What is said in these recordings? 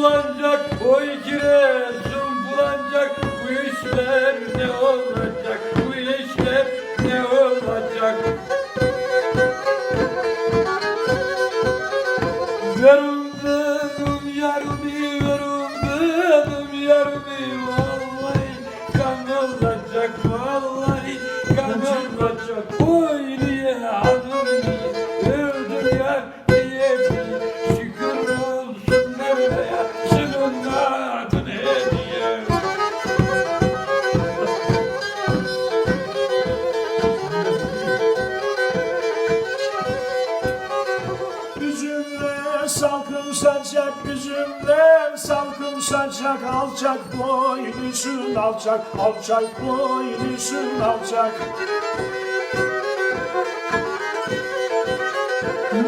bulanacak, oy Giresun bulanacak. Bu işler ne olacak, bu işler ne olacak? Verum dedim yarımı, verum dedim yarımı. Vallahi kan olacak, vallahi kan olacak. Oy niye hanım niye, öldüm yar niye diye. Şükür olsun Mevla'ya, senin adın hediye. Üzümle salkım saçak, üzümle salkım saçak. Alçak boylusun alçak, alçak boylusun alçak.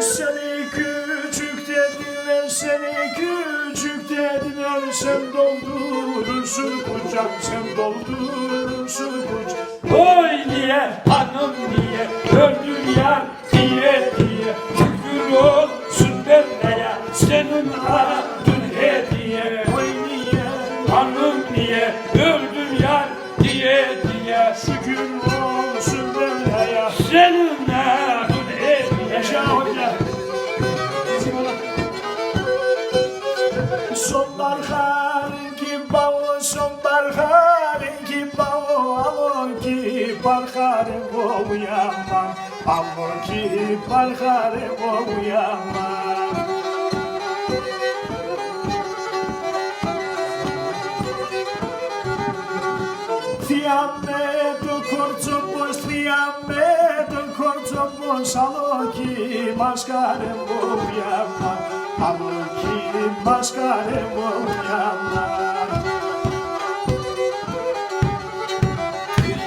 Seni küçük dediler, seni küçük dediler. Sen doldurursun kucak, sen doldurursun kucak. Oy niye hanım niye, öldüm yar diye diye. Şükür olsun Mevla'ya, senin adın hediye. Oy niye, Hanım niye, öldüm yar diye diye. şükür olsun Mevla'ya. Senin adın hediye. Yaşa hoca. Sonbaharın ki bağı, sonbaharın ki bağı. Alon ki barharın o uyanma, alon ki barharın o uyanma. Fiammeto corso boş, fiammeto corso boş. Alon ki maskarın o uyanma, alon ki maskarın o uyanma.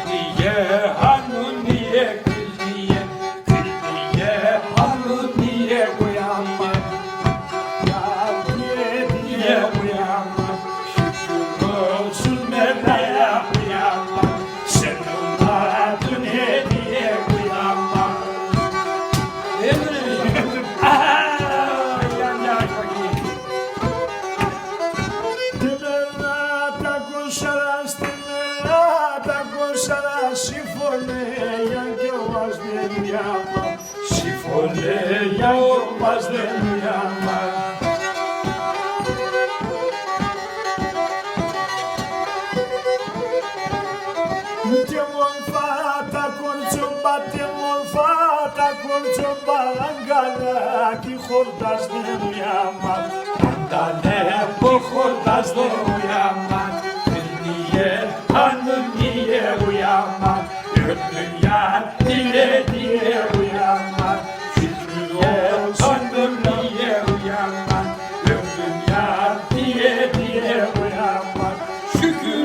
Niye hanım niye, kız niye, kız niye, hanım niye uyanma, niye uyanma. Şükür olsun Mevla'ya uyanma, senin adın hediye uyanma. Emre, yan yaş bakayım. Temernata koşaras, temernata koşaras. Συμφωνία κι όμως δεν διάμα, Συμφωνία κι όμως δεν διάμα. Te μορφά τα κορτσομπά, te μορφά τα κορτσομπά. Αγκαλιά κι χορτάς δεν διάμα, Andale bu hurdazlı uyanma, kız niye, hanım niye uyanma, öldüm yar diye diye uyanma, şükrüye hanım niye uyanma, öldüm yar diye diye uyanma, şükür